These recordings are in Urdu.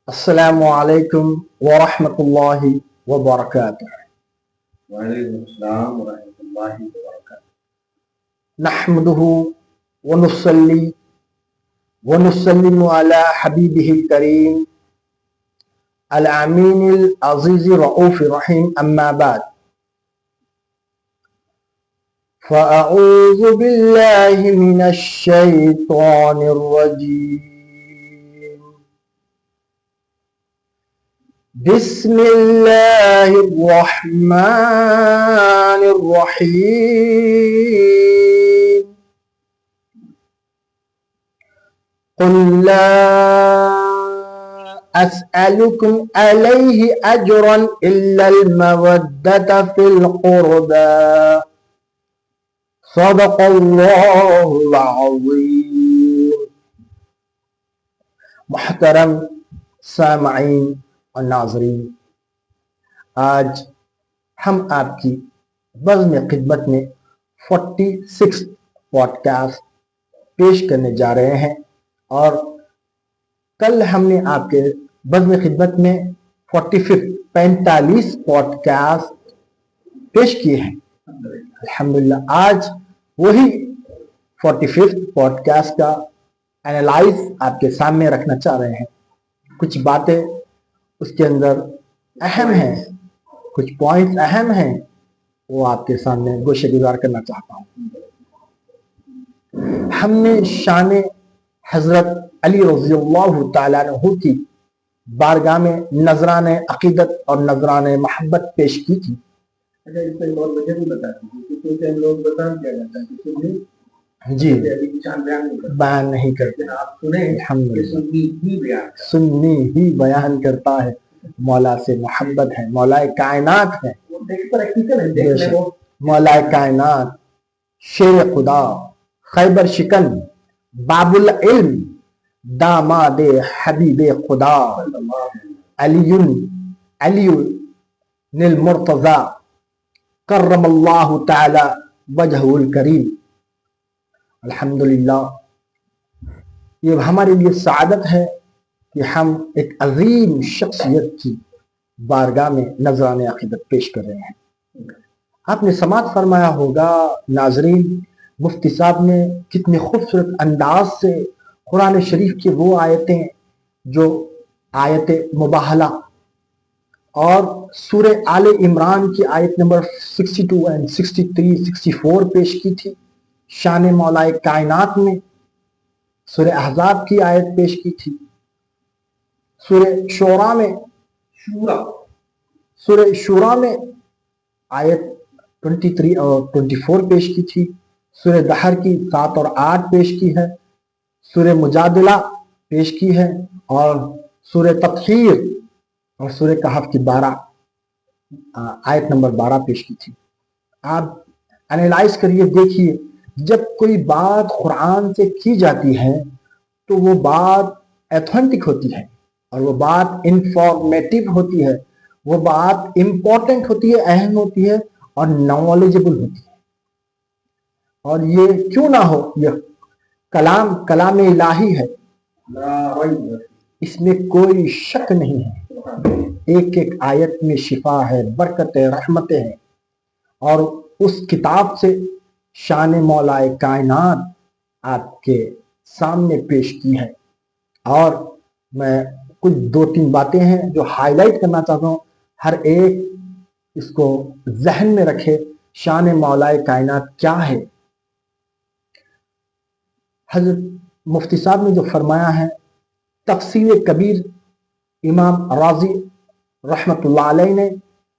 السلام علیکم ورحمۃ اللہ وبرکاتہ۔ وعلیکم السلام ورحمۃ اللہ وبرکاتہ۔ نحمده ونصلی ونسلم علی حبیبہ الکریم الامین العزیز الرؤوف الرحیم، اما بعد فاعوذ باللہ من الشیطان الرجیم، بسم اللہ الرحمن الرحیم، قل لا اسألكم علیہ اجرا الا المودۃ فی القربى، صدق اللہ العظیم۔ محترم سامعین اور ناظرین، آج ہم آپ کی بزم خدمت میں 46 پوڈ کاسٹ پیش کرنے جا رہے ہیں، اور کل ہم نے آپ کے بزم خدمت میں 45 پوڈ کاسٹ پیش کیے ہیں۔ الحمدللہ آج وہی 45 پوڈ کاسٹ کا اینالائز آپ کے سامنے رکھنا چاہ رہے ہیں۔ کچھ باتیں اس کے اندر اہم ہیں، کچھ پوائنٹس اہم ہیں، وہ آپ کے سامنے گوشہ گزار کرنا چاہتا ہوں۔ ہم نے شان حضرت علی رضی اللہ تعالیٰ عنہ کی بارگاہ میں نذران عقیدت اور نذران محبت پیش کی تھی۔ اچھا، اس میں اور وجہ بھی بتا دیجیے، کیونکہ لوگ بیان کیا جاتا ہے کہ جی بیان نہیں کرتے، بیان نہیں کرتے، آپ سنیں سنی ہی بیان کرتا ہے، مولا سے محبت ہے، مولا کائنات ہے، مولا کائنات، شیر خدا، خیبر شکن، باب العلم، داماد حبیب خدا، علی المرتضی کرم اللہ تعالی وجہ الکریم۔ الحمدللہ یہ ہمارے لیے سعادت ہے کہ ہم ایک عظیم شخصیت کی بارگاہ میں نذران عقیدت پیش کر رہے ہیں۔ آپ نے سماعت فرمایا ہوگا ناظرین، مفتی صاحب نے کتنے خوبصورت انداز سے قرآن شریف کی وہ آیتیں جو آیت مباہلہ اور سورہ آل عمران کی آیت نمبر 62 اور 63 64 پیش کی تھی، شان مولا کائنات میں سورہ احزاب کی آیت پیش کی تھی، سورہ شورا میں آیت 23 اور 24 پیش کی تھی، سورہ دحر کی 7 اور 8 پیش کی ہے، سورہ مجادلہ پیش کی ہے، اور سورہ تطہیر اور سورہ کہف کی 12 آیت نمبر 12 پیش کی تھی۔ آپ انالائز کریے، دیکھیے، جب کوئی بات قرآن سے کی جاتی ہے تو وہ بات ایتھنٹک ہوتی ہے، اور وہ بات انفارمیٹیو ہوتی ہے، وہ بات امپورٹنٹ ہوتی ہے، اہم ہوتی ہے، اور نالجبل ہوتی ہے۔ اور یہ کیوں نہ ہو، یہ کلام الہی ہے، اس میں کوئی شک نہیں ہے۔ ایک ایک آیت میں شفا ہے، برکت ہے، رحمتیں ہیں، اور اس کتاب سے شان مولا کائنات آپ کے سامنے پیش کی ہے۔ اور میں کچھ 2-3 باتیں ہیں جو ہائی لائٹ کرنا چاہتا ہوں، ہر ایک اس کو ذہن میں رکھے، شان مولا کائنات کیا ہے۔ حضرت مفتی صاحب نے جو فرمایا ہے، تفسیر کبیر امام رازی رحمت اللہ علیہ نے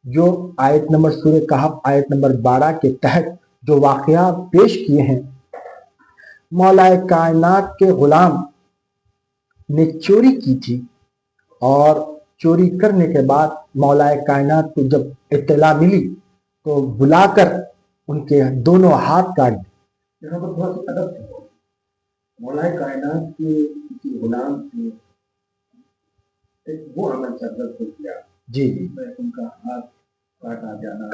جو آیت نمبر سورہ کہف آیت نمبر 12 کے تحت جو واقعات پیش کیے ہیں، مولا کائنات کے غلام نے چوری کی تھی، اور چوری کرنے کے بعد مولا کائنات کو جب اطلاع ملی تو بلا کر ان کے دونوں ہاتھ کاٹ دیے۔ یہاں پر بہت ادب ہے، مولا کائنات کے کسی غلام سے ایک وہ عمل سرزد ہو گیا، جی ان کا ہاتھ کاٹا جانا،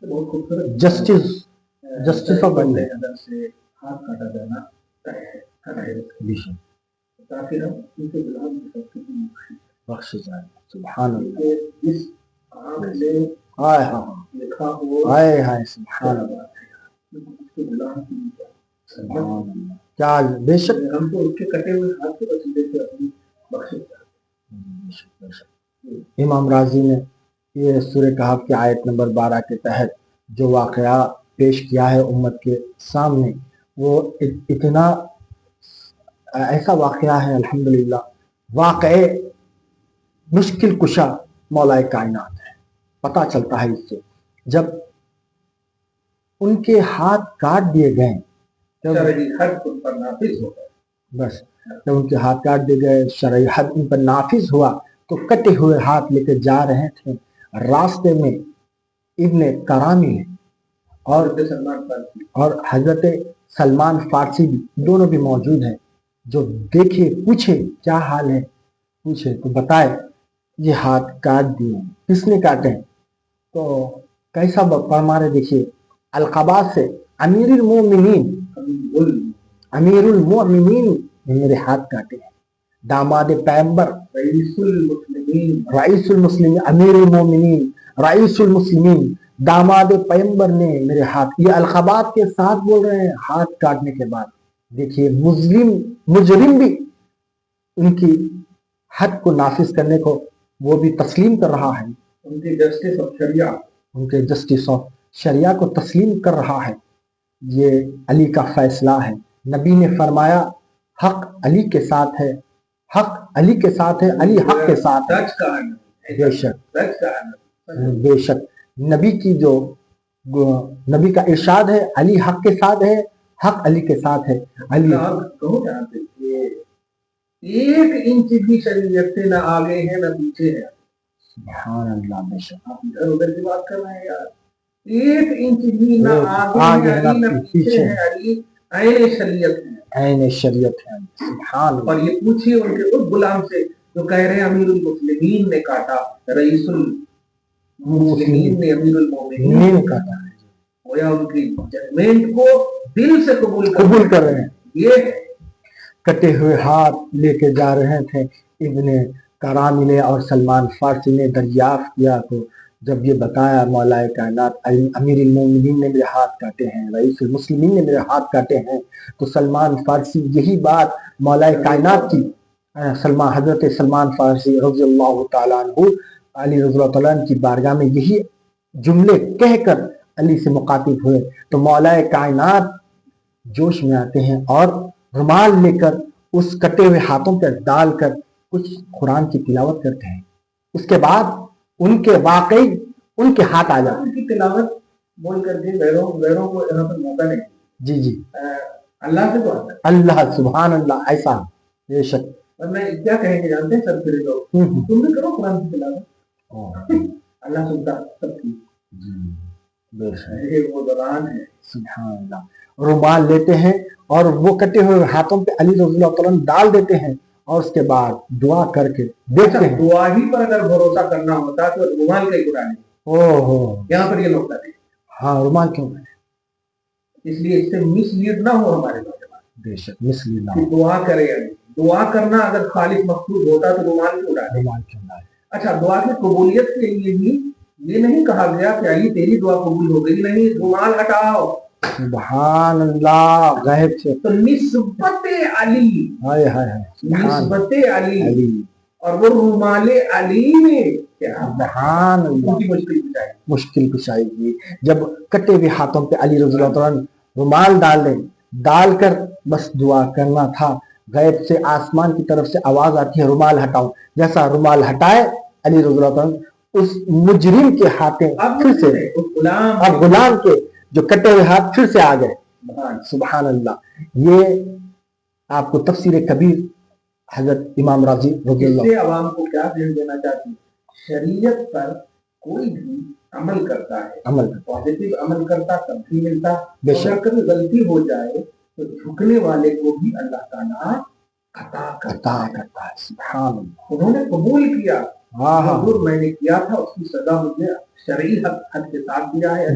بہت خوبصورت جسٹس آف نظر سے ہاتھ کاٹا جانا ہے۔ تاکہ ہم ان کے غلام کی سب کی بخش جائے. سبحان اللہ. کہ جس آنکھ نے ہائے ہاں لکھا ہو ہائے ہائے سبحان اللہ اس کے غلام کی سبحان اللہ. کیا بے شک ہم تو اس کے کٹے ہوئے ہاتھ کے وسیلے سے اپنی بخشش بے شک. امام راضی نے یہ سورہ کہف کی آیت نمبر 12 کے تحت جو واقعہ پیش کیا ہے امت کے سامنے، وہ اتنا ایسا واقعہ ہے الحمدللہ، واقع مشکل کشا مولا کائنات ہے. پتہ چلتا ہے اس سے جب ان کے ہاتھ کاٹ دیے گئے، شرعی حد ان پر نافذ ہو گئے. بس جب ان کے ہاتھ کاٹ دیے گئے، شرعی حد ان پر نافذ ہوا، تو کٹے ہوئے ہاتھ لے کے جا رہے تھے. راستے میں ابن کرامی اور حضرت سلمان فارسی بھی دونوں بھی موجود ہیں، جو دیکھے پوچھے کیا حال ہے، پوچھے تو بتائے یہ ہاتھ کاٹ دیے. کس نے کاٹے؟ تو کیسا فرمارے دیکھیے، القباس سے امیر المومنین نے میرے ہاتھ کاٹے ہیں. داماد پیغمبر رئیس المسلمین امیر المومنین رئیس المسلمین داماد پیغمبر نے میرے ہاتھ، یہ القبات کے ساتھ بول رہے ہیں ہاتھ کاٹنے کے بعد. دیکھیے مجرم بھی ان کی حد کو نافذ کرنے کو وہ بھی تسلیم کر رہا ہے، ان کے جسٹس آف شریعہ کو تسلیم کر رہا ہے. یہ علی کا فیصلہ ہے. نبی نے فرمایا حق علی کے ساتھ ہے، حق علی کے ساتھ ہے، علی حق کے ساتھ ہے. بے شک بے شک نبی کا ارشاد ہے، علی حق کے ساتھ ہے، حق علی کے ساتھ ہے. علی ایک انچ بھی شریعت سے نہ آگے ہے نہ پیچھے ہے. سبحان اللہ. بے شک آپ ادھر ادھر کی بات کر رہے ہیں یار. ایک انچ بھی نہ آگے ہے علی نہ پیچھے ہے. علی عین شریعت ہے، عین شریعت ہے. سبحان اللہ. اور یہ پوچھیے ان کے اس غلام سے جو کہہ رہے ہیں امیر المسلمین نے کاٹا، رئیس المسلمین نے امیر المومنین نے کاٹا. گویا ان کی ججمنٹ کو دل سے قبول کر رہے ہیں. یہ کٹے ہوئے ہاتھ لے کے جا رہے تھے. ابن کرامی نے اور سلمان فارسی نے دریافت کیا تو جب یہ بتایا مولا کائنات امیر المومنین نے میرے ہاتھ کاٹے ہیں، رئیس المسلمین نے میرے ہاتھ کاٹے ہیں، تو سلمان فارسی یہی بات مولا کائنات کی حضرت سلمان فارسی رضی اللہ تعالیٰ عنہ علی رضی اللہ تعالیٰ عنہ کی بارگاہ میں یہی جملے کہہ کر علی سے مخاطب ہوئے تو مولا کائنات جوش میں آتے ہیں اور رومال لے کر اس کٹے ہوئے ہاتھوں پر ڈال کر کچھ قرآن کی تلاوت کرتے ہیں. اس کے بعد ان کے واقعی ان کے ہاتھ آ جاتے ہیں. کی تلاوت بول کر کے غیروں کو یہاں پر موقع نہیں. جی جی اللہ سے تو آتا ہے. اللہ سبحان اللہ. ایسا بے شک. اور میں کیا کہیں گے جانتے ہیں سب پھر لوگ، تم بھی کرو قرآن کی تلاوت، اللہ سنتا سب کی. وہ زبان ہے. سبحان اللہ. رومال لیتے ہیں اور وہ کٹے ہوئے ہاتھوں پہ علی رضی اللہ تعالیٰ ڈال دیتے ہیں اور اس کے بعد دعا کر کے دیکھتے ہیں. دعا ہی پر اگر بھروسہ کرنا ہوتا تو رومال کا ہی قرآن ہے. یہاں پر یہ نقطہ ہے. ہاں رومال کیوں ہے؟ اس لیے اس سے مس لیڈ نہ ہو ہمارے نوجوان. بے شک مس لیڈ نہ ہو. دعا کرے، دعا کرنا اگر خالص مقصود ہوتا تو رومال کیوں ڈالے؟ رومال کیوں ڈالے؟ اچھا، دعا کی قبولیت کے لیے بھی یہ نہیں کہا گیا کہ علی تیری دعا قبول ہو گئی، نہیں، رومال ہٹاؤ. سبحان اللہ. غیب سے تو نسبت علی، ہائے ہائے نسبت علی اور وہ رومال علی میں سبحان اللہ مشکل کشائی کی. جب کٹے ہوئے ہاتھوں پہ علی رضی اللہ عنہ رومال ڈال کر بس دعا کرنا تھا. غیب سے آسمان کی طرف سے آواز آتی ہے رومال ہٹاؤ. جیسا رومال ہٹائے علی رضی اللہ عنہ اس مجرم کے ہاتھیں پھر سے اب غلام کے جو کٹے ہوئے ہاتھ پھر سے آ گئے. سبحان اللہ. یہ آپ کو تفسیر کبیر حضرت امام راضی رضی اللہ. اس سے عوام کو کیا ذہن دینا چاہتی ہیں؟ شریعت پر کوئی بھی عمل کرتا ہے، پازیٹیو عمل کرتا تب بھی ملتا. اگر کبھی غلطی ہو جائے تو جھکنے والے کو بھی اللہ تعالیٰ عطا کرتا ہے. سبحان اللہ. انہوں نے قبول کیا، حضور میں نے کیا تھا، اس کی سزا مجھے شرعی حد کے ساتھ دیا ہے،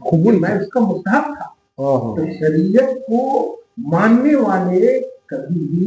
قبول، میں اس کا مستحق تھا. تو شریعت کو ماننے والے کبھی بھی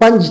5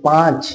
5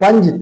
5